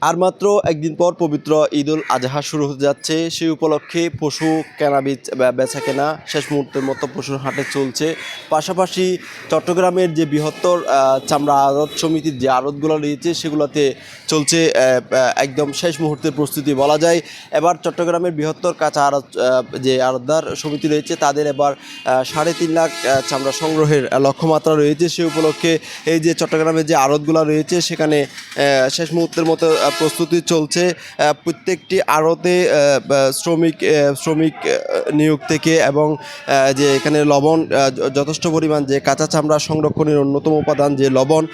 আর মাত্র একদিন পর পবিত্র ঈদ উল আজহা শুরু হতে যাচ্ছে। সেই উপলক্ষে পশু কেনা বেচা কেনা শেষ মুহূর্তের মতো পশুর হাটে চলছে। পাশাপাশি চট্টগ্রামের যে বৃহত্তর চামড়া আড়ত সমিতির যে আড়তগুলো রয়েছে সেগুলোতে চলছে একদম শেষ মুহূর্তের প্রস্তুতি বলা যায়। এবার চট্টগ্রামের বৃহত্তর কাঁচা আড়ত যে আড়তদার সমিতি রয়েছে তাদের এবার 3.5 লাখ চামড়া সংগ্রহের লক্ষ্যমাত্রা রয়েছে। সেই উপলক্ষে এই যে চট্টগ্রামের যে আড়তগুলো রয়েছে সেখানে শেষ মুহূর্তের মতো প্রস্তুতি চলছে। প্রত্যেকটি আড়তে শ্রমিক নিয়োগ থেকে এবং যে এখানে লবণ যথেষ্ট পরিমাণ যে কাঁচা চামড়া সংরক্ষণের অন্যতম উপাদান যে লবণ,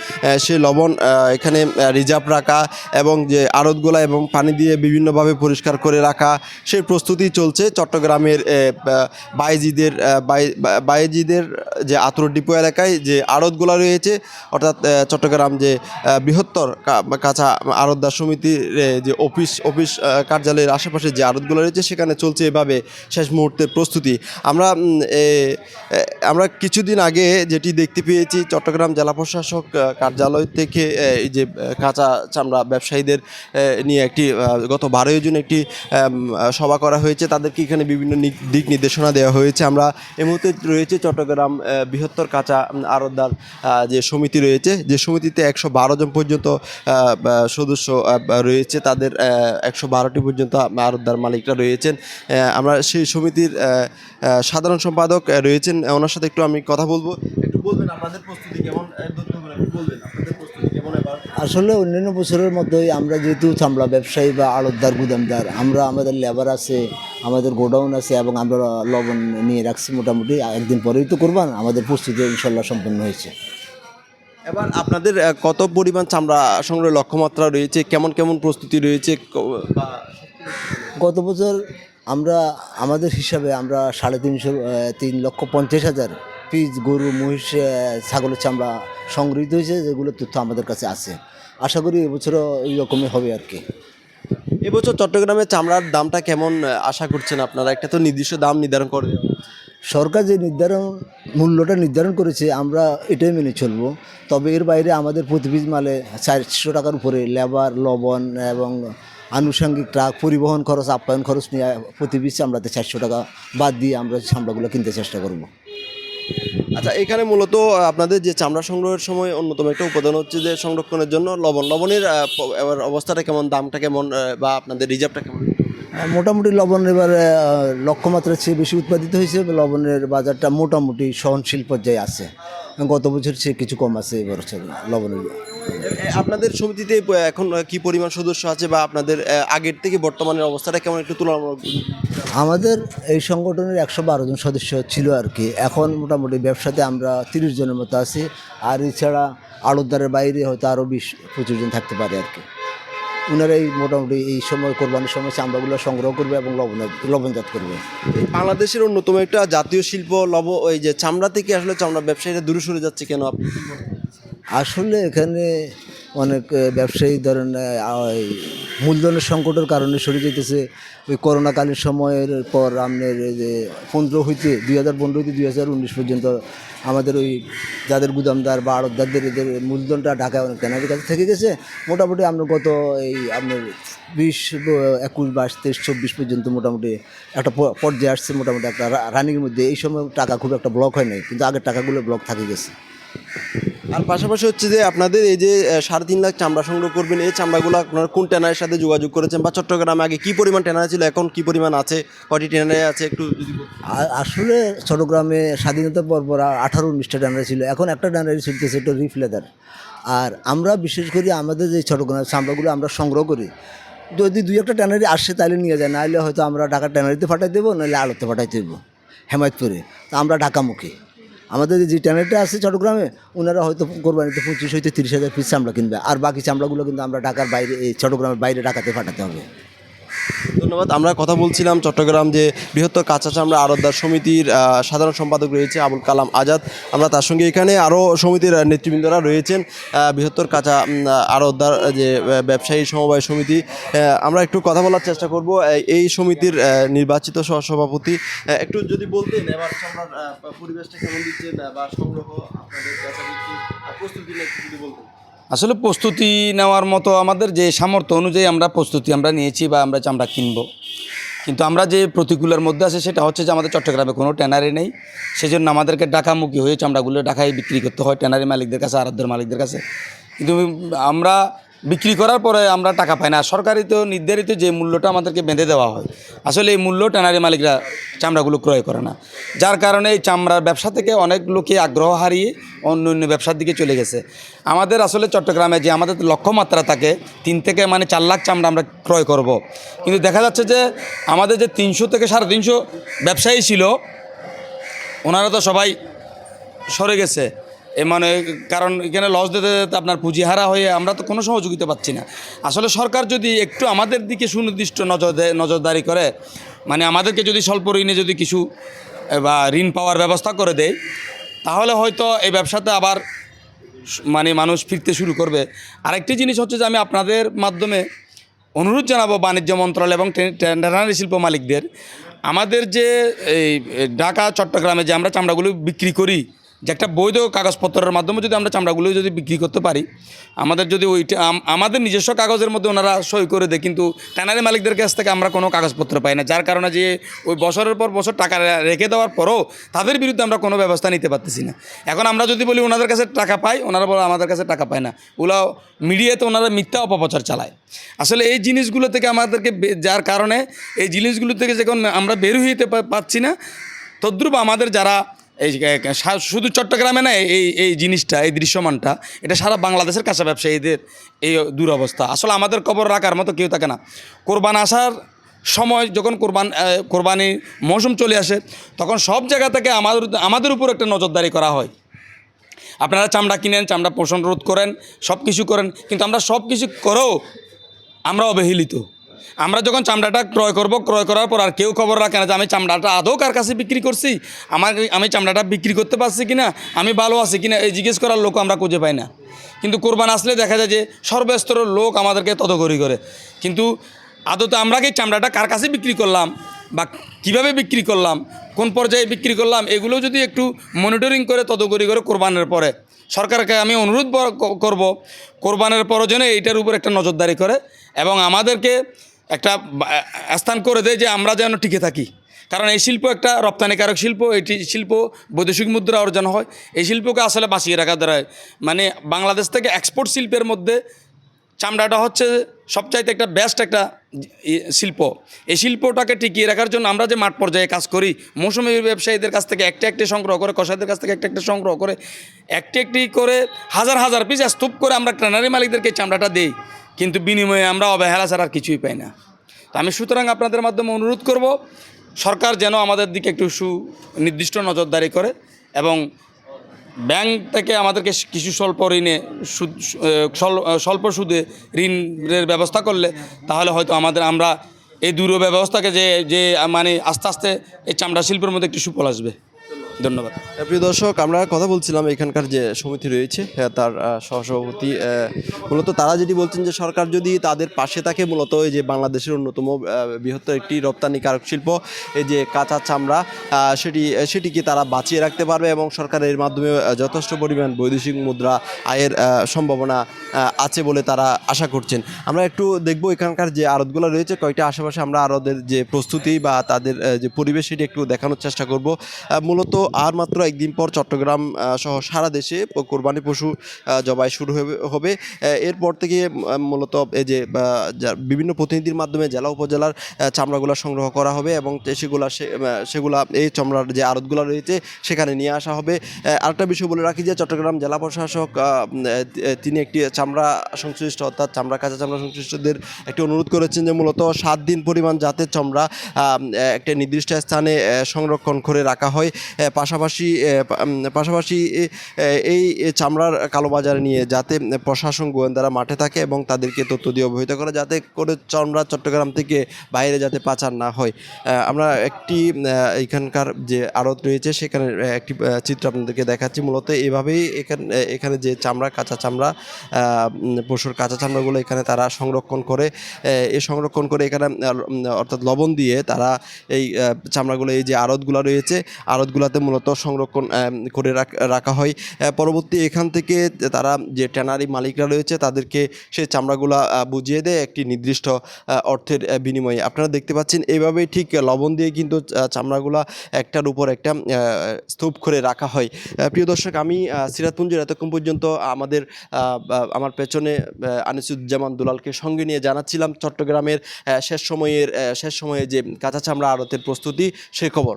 সেই লবণ এখানে রিজার্ভ রাখা এবং যে আড়তগুলা এবং পানি দিয়ে বিভিন্নভাবে পরিষ্কার করে রাখা সেই প্রস্তুতি চলছে। চট্টগ্রামের বাইজিদের যে আতর ডিপো এলাকায় যে আড়তগুলা রয়েছে, অর্থাৎ চট্টগ্রাম যে বৃহত্তর কাঁচা আড়তদার সমিতির যে অফিস কার্যালয়ের আশেপাশে যে আড়তগুলো রয়েছে সেখানে চলছে এভাবে শেষ মুহূর্তের প্রস্তুতি। আমরা কিছুদিন আগে যেটি দেখতে পেয়েছি, চট্টগ্রাম জেলা প্রশাসক কার্যালয় থেকে এই যে কাঁচা চামড়া ব্যবসায়ীদের নিয়ে একটি গত 12 জুন একটি সভা করা হয়েছে। তাদেরকে এখানে বিভিন্ন দিক নির্দেশনা দেওয়া হয়েছে। আমরা এই মুহূর্তে রয়েছে চট্টগ্রাম বৃহত্তর কাঁচা আড়তদার যে সমিতি রয়েছে, যে সমিতিতে 112 জন পর্যন্ত সদস্য রয়েছে। তাদের 112টি পর্যন্ত আড়তদার মালিকরা রয়েছেন। আমরা সেই সমিতির সাধারণ সম্পাদক রয়েছেন, ওনার সাথে একটু আমি কথা বলবো। একটু বলবেন আপনাদের প্রস্তুতি কেমন? বলবেন আপনাদের প্রস্তুতি কেমন এবার? আসলে অন্যান্য বছরের মধ্যেই আমরা যেহেতু চামড়া ব্যবসায়ী বা আড়তদার গুদামদার, আমাদের লেবার আছে, আমাদের গোডাউন আছে এবং আমরা লবণ নিয়ে রাখছি। মোটামুটি একদিন পরেই তো কোরবান, আমাদের প্রস্তুতি ইনশাল্লাহ সম্পন্ন হয়েছে। এবার আপনাদের কত পরিমাণ চামড়া সংগ্রহের লক্ষ্যমাত্রা রয়েছে, কেমন প্রস্তুতি রয়েছে? গত বছর আমাদের হিসাবে আমরা 3,50,000 পিস গরু, মহিষ, ছাগলের চামড়া সংগৃহীত হয়েছে, যেগুলো তথ্য আমাদের কাছে আছে। আশা করি এবছরও এই রকমই হবে আর কি। এবছর চট্টগ্রামের চামড়ার দামটা কেমন আশা করছেন আপনারা? একটা তো নির্দিষ্ট দাম নির্ধারণ করে সরকার যে মূল্যটা নির্ধারণ করেছে আমরা এটাই মেনে চলবো। তবে এর বাইরে আমাদের প্রতি পিস মালে 400 টাকার উপরে লেবার, লবণ এবং আনুষঙ্গিক ট্রাক, পরিবহন খরচ, আপ্যায়ন খরচ নিয়ে প্রতি পিস চামড়াতে 400 টাকা বাদ দিয়ে আমরা চামড়াগুলো কিনতে চেষ্টা করব। আচ্ছা, এখানে মূলত আপনাদের যে চামড়া সংগ্রহের সময় অন্যতম একটা উপাদান হচ্ছে যে সংরক্ষণের জন্য লবণের এবার অবস্থাটা কেমন, দামটা কেমন, বা আপনাদের রিজার্ভটা কেমন? মোটামুটি লবণ এবার লক্ষ্যমাত্রার চেয়ে বেশি উৎপাদিত হয়েছে। লবণের বাজারটা মোটামুটি সহনশীল পর্যায়ে আছে। গত বছর চেয়ে কিছু কম আছে এবার লবণের। আপনাদের সমিতিতে এখন কি পরিমাণ সদস্য আছে, বা আপনাদের আগের থেকে বর্তমানের অবস্থাটা কেমন একটু তুলনামূলক? আমাদের এই সংগঠনের 112 জন সদস্য ছিল আর কি। এখন মোটামুটি ব্যবসাতে আমরা 30 জনের মতো আছি। আর এছাড়া আড়তদারের বাইরে হয়তো আরও 20-25 জন থাকতে পারে আর কি। ওনারা এই মোটামুটি এই সময় কোরবানির সময় চামড়াগুলো সংগ্রহ করবে এবং লবণজাত করবে। বাংলাদেশের অন্যতম একটা জাতীয় শিল্প ওই যে চামড়া থেকে আসলে চামড়া ব্যবসায়ীরা দূরে সরে যাচ্ছে কেন আপনি? আসলে এখানে অনেক ব্যবসায়ী ধরেন মূলধনের সংকটের কারণে সরে যেতেছে। ওই করোনাকালীন সময়ের পর আপনার যে 2015 হইতে 2019 পর্যন্ত আমাদের ওই যাদের গুদামদার বা আড়তদারদের এদের মূলধনটা ঢাকায় অনেক কেনার কাছে থেকে গেছে। মোটামুটি আমরা গত এই আপনার 20, 21, 22, 23, 24 পর্যন্ত মোটামুটি একটা পর্যায়ে আসছে, মোটামুটি একটা রানিংয়ের মধ্যে। এই সময় টাকা খুব একটা ব্লক হয় নাই, কিন্তু আগের টাকাগুলো ব্লক থাকে গেছে। আর পাশাপাশি হচ্ছে যে আপনাদের এই যে 3.5 লাখ চামড়া সংগ্রহ করবেন, এই চামড়াগুলো আপনারা কোন ট্যানারের সাথে যোগাযোগ করেছেন, বা চট্টগ্রামে আগে কী পরিমাণ ট্যানার ছিল, এখন কী পরিমাণ আছে, কয়টি ট্যানারে আছে একটু যদি আসলে চট্টগ্রামে স্বাধীনতার পর 18-19টা ট্যানারি ছিল, এখন একটা ট্যানারি চলতেছে, এটা রিফ লেদার। আর আমরা বিশেষ করে আমাদের যে চট্টগ্রামের চামড়াগুলো আমরা সংগ্রহ করি, যদি 2-1টা ট্যানারি আসে তাহলে নিয়ে যায়, নাহলে হয়তো আমরা ঢাকা ট্যানারিতে পাঠাই দেবো, নাহলে আড়তে পাঠাইতে দেবো হেমায়তপুরে। তো আমরা ঢাকামুখী। আমাদের যে ট্যানারিটা আছে চট্টগ্রামে, ওনারা হয়তো কোরবানিতে 25-30 হাজার পিস চামড়া কিনবে, আর বাকি চামড়াগুলো কিন্তু আমরা ঢাকার বাইরে, এই চট্টগ্রামের বাইরে ঢাকাতে পাঠাতে হবে। ধন্যবাদ। আমরা কথা বলছিলাম চট্টগ্রাম যে বৃহত্তর কাঁচা চামড়া আড়তদার সমিতির সাধারণ সম্পাদক রয়েছে আবুল কালাম আজাদ। আমরা তার সঙ্গে এখানে আরও সমিতির নেতৃবৃন্দরা রয়েছেন, বৃহত্তর কাঁচা আড়তদার যে ব্যবসায়ী সমবায় সমিতি। আমরা একটু কথা বলার চেষ্টা করব এই সমিতির নির্বাচিত সহসভাপতি। একটু যদি বলতেন এবার চামড়ার পরিবেশটা কেমন দিচ্ছেন, বা সংগ্রহ আপনাদের প্রস্তুতি নিয়ে একটু যদি বলতেন। আসলে প্রস্তুতি নেওয়ার মতো আমাদের যে সামর্থ্য অনুযায়ী আমরা প্রস্তুতি আমরা নিয়েছি বা আমরা চামড়া কিনবো, কিন্তু আমরা যে প্রতিকূলের মধ্যে আছে সেটা হচ্ছে যে আমাদের চট্টগ্রামে কোনো ট্যানারি নেই। সেজন্য আমাদেরকে ঢাকামুখী হয়ে চামড়াগুলো ঢাকায় বিক্রি করতে হয় ট্যানারি মালিকদের কাছে, আড়তদার মালিকদের কাছে। কিন্তু আমরা বিক্রি করার পরে আমরা টাকা পাই না। সরকারি তো নির্ধারিত যে মূল্যটা আমাদেরকে বেঁধে দেওয়া হয়, আসলে এই মূল্য ট্যানারি মালিকরা চামড়াগুলো ক্রয় করে না। যার কারণে এই চামড়ার ব্যবসা থেকে অনেক লোকে আগ্রহ হারিয়ে অন্য অন্য ব্যবসার দিকে চলে গেছে। আমাদের আসলে চট্টগ্রামে যে আমাদের লক্ষ্যমাত্রা থাকে 3 থেকে 4 লাখ চামড়া আমরা ক্রয় করব, কিন্তু দেখা যাচ্ছে যে আমাদের যে 300 থেকে 350 ব্যবসায়ী ছিল ওনারা তো সবাই সরে গেছে। কারণ এখানে লস দিতে দিতে আপনার পুঁজি হারা হয়ে আমরা তো কোনো সহযোগিতা পাচ্ছি না। আসলে সরকার যদি একটু আমাদের দিকে সুনির্দিষ্ট নজরদারি করে, আমাদেরকে যদি স্বল্প ঋণে যদি কিছু বা ঋণ পাওয়ার ব্যবস্থা করে দেয়, তাহলে হয়তো এই ব্যবসাতে আবার মানুষ ফিরতে শুরু করবে। আরেকটি জিনিস হচ্ছে যে আমি আপনাদের মাধ্যমে অনুরোধ জানাবো বাণিজ্য মন্ত্রণালয় এবং ট্যানারি শিল্প মালিকদের, আমাদের যে এই ঢাকা চট্টগ্রামে যে আমরা চামড়াগুলো বিক্রি করি, যে একটা বৈধ কাগজপত্রের মাধ্যমে যদি আমরা চামড়াগুলো যদি বিক্রি করতে পারি, আমাদের যদি ওইটা আমাদের নিজস্ব কাগজের মধ্যে ওনারা সই করে দেয়, কিন্তু ট্যানারি মালিকদের কাছ থেকে আমরা কোনো কাগজপত্র পাই না। যার কারণে যে ওই বছরের পর বছর টাকা রেখে দেওয়ার পরও তাদের বিরুদ্ধে আমরা কোনো ব্যবস্থা নিতে পারতেছি না। এখন আমরা যদি বলি ওনাদের কাছে টাকা পাই, ওনারা বলে আমাদের কাছে টাকা পায় না। ওগুলো মিডিয়াতে ওনারা মিথ্যা অপপ্রচার চালায়। আসলে এই জিনিসগুলো থেকে আমাদেরকে, যার কারণে এই জিনিসগুলো থেকে যখন আমরা বের হইতে পারছি না, তদ্রূপ আমাদের যারা এই শুধু চট্টগ্রামে না, এই জিনিসটা, এই দৃশ্যমানটা এটা সারা বাংলাদেশের কাঁচা ব্যবসায়ীদের এই দুরবস্থা। আসলে আমাদের খবর রাখার মতো কেউ থাকে না। কোরবান আসার সময় যখন কোরবানির মৌসুম চলে আসে, তখন সব জায়গা থেকে আমাদের উপর একটা নজরদারি করা হয়। আপনারা চামড়া কিনেন, চামড়া পোষণ রোধ করেন, সব কিছু করেন, কিন্তু আমরা সব কিছু করেও আমরা অবহেলিত। আমরা যখন চামড়াটা ক্রয় করার পর আর কেউ খবর রাখে না যে আমি চামড়াটা আদৌ কার কাছে বিক্রি করছি, আমি চামড়াটা বিক্রি করতে পারছি কিনা, আমি ভালো আছি কিনা, এই জিজ্ঞেস করার লোক আমরা খুঁজে পাই না। কিন্তু কোরবান আসলে দেখা যায় যে সর্বস্তরের লোক আমাদেরকে তদগরি করে, কিন্তু আদতে আমরা কি চামড়াটা কার কাছে বিক্রি করলাম বা কিভাবে বিক্রি করলাম, কোন পর্যায়ে বিক্রি করলাম, এগুলো যদি একটু মনিটরিং করে তদগরি করে কোরবানের পরে সরকারকে আমি অনুরোধ করব, কোরবানের পরে যেন এইটার উপর একটা নজরদারি করে এবং আমাদেরকে একটা স্থান করে দেয় যে আমরা যেন টিকে থাকি। কারণ এই শিল্প একটা রপ্তানিকারক শিল্প, এটি শিল্প বৈদেশিক মুদ্রা অর্জন হয়। এই শিল্পকে আসলে বাঁচিয়ে রাখা দাঁড়ায়, বাংলাদেশ থেকে এক্সপোর্ট শিল্পের মধ্যে চামড়াটা হচ্ছে সবচাইতে একটা বেস্ট একটা শিল্প। এই শিল্পটাকে টিকিয়ে রাখার জন্য আমরা যে মাঠ পর্যায়ে কাজ করি, মৌসুমী ব্যবসায়ীদের কাছ থেকে একটি সংগ্রহ করে, কসাইদের কাছ থেকে একটা সংগ্রহ করে, একটি করে হাজার পিস স্তূপ করে আমরা ট্যানারি মালিকদেরকে চামড়াটা দিই, কিন্তু বিনিময়ে আমরা অবহেলা ছাড়া আর কিছুই পাই না। তো আমি সুতরাং আপনাদের মাধ্যমে অনুরোধ করব, সরকার যেন আমাদের দিকে একটু সুনির্দিষ্ট নজরদারি করে এবং ব্যাংক থেকে আমাদেরকে কিছু স্বল্প সুদে ঋণের ব্যবস্থা করলে তাহলে হয়তো আমরা এই ব্যবস্থাকে যে আস্তে আস্তে এই চামড়া শিল্পের মধ্যে একটু সুফল আসবে। ধন্যবাদ। প্রিয় দর্শক, আমরা কথা বলছিলাম এখানকার যে সমিতি রয়েছে তার সহসভাপতি, মূলত তারা যেটি বলছেন যে সরকার যদি তাদের পাশে থাকে, মূলত এই যে বাংলাদেশের অন্যতম বৃহত্তর একটি রপ্তানিকারক শিল্প এই যে কাঁচা চামড়া, সেটিকে তারা বাঁচিয়ে রাখতে পারবে এবং সরকারের মাধ্যমে যথেষ্ট পরিমাণ বৈদেশিক মুদ্রা আয়ের সম্ভাবনা আছে বলে তারা আশা করছেন। আমরা একটু দেখব এখানকার যে আড়তগুলো রয়েছে কয়েকটা আশেপাশে, আমরা আড়তের যে প্রস্তুতি বা তাদের যে পরিবেশ সেটি একটু দেখানোর চেষ্টা করব। মূলত আর মাত্র একদিন পর চট্টগ্রাম সহ সারা দেশে কোরবানি পশু জবাই শুরু হবে। এরপর থেকে মূলত এই যে বিভিন্ন প্রতিনিধির মাধ্যমে জেলা উপজেলার চামড়াগুলো সংগ্রহ করা হবে এবং সেগুলা এই চামড়ার যে আড়তগুলো রয়েছে সেখানে নিয়ে আসা হবে। আরেকটা বিষয় বলে রাখি যে চট্টগ্রাম জেলা প্রশাসক তিনি একটি চামড়া সংশ্লিষ্ট, অর্থাৎ কাঁচা চামড়া সংশ্লিষ্টদের একটি অনুরোধ করেছেন যে মূলত 7 দিন পরিমাণ যাতে চামড়া একটা নির্দিষ্ট স্থানে সংরক্ষণ করে রাখা হয়। পাশাপাশি এই চামড়ার কালোবাজার নিয়ে যাতে প্রশাসন গোয়েন্দারা মাঠে থাকে এবং তাদেরকে তথ্য দিয়ে অবহিত করে, যাতে করে চামড়া চট্টগ্রাম থেকে বাইরে যাতে পাচার না হয়। আমরা একটি এখানকার যে আড়ত রয়েছে সেখানে একটি চিত্র আপনাদেরকে দেখাচ্ছি। মূলত এভাবেই এখানে যে কাঁচা চামড়া, পশুর কাঁচা চামড়াগুলো এখানে তারা সংরক্ষণ করে এখানে অর্থাৎ লবণ দিয়ে তারা এই চামড়াগুলো, এই যে আড়তগুলো রয়েছে, আড়তগুলোতে মূলত সংরক্ষণ করে রাখা হয়। পরবর্তী এখান থেকে তারা যে ট্যানারি মালিকরা রয়েছে তাদেরকে সেই চামড়াগুলা বুঝিয়ে দেয় একটি নির্দিষ্ট অর্থের বিনিময়ে। আপনারা দেখতে পাচ্ছেন এইভাবেই ঠিক লবণ দিয়ে কিন্তু চামড়াগুলা একটার উপর একটা স্তূপ করে রাখা হয়। প্রিয় দর্শক, আমি সিরাজপুঞ্জের এতক্ষণ পর্যন্ত আমার পেছনে আনিসুজ্জামান দুলালকে সঙ্গে নিয়ে জানাচ্ছিলাম চট্টগ্রামের শেষ সময়ে যে কাঁচা চামড়া আড়তের প্রস্তুতি সেই খবর।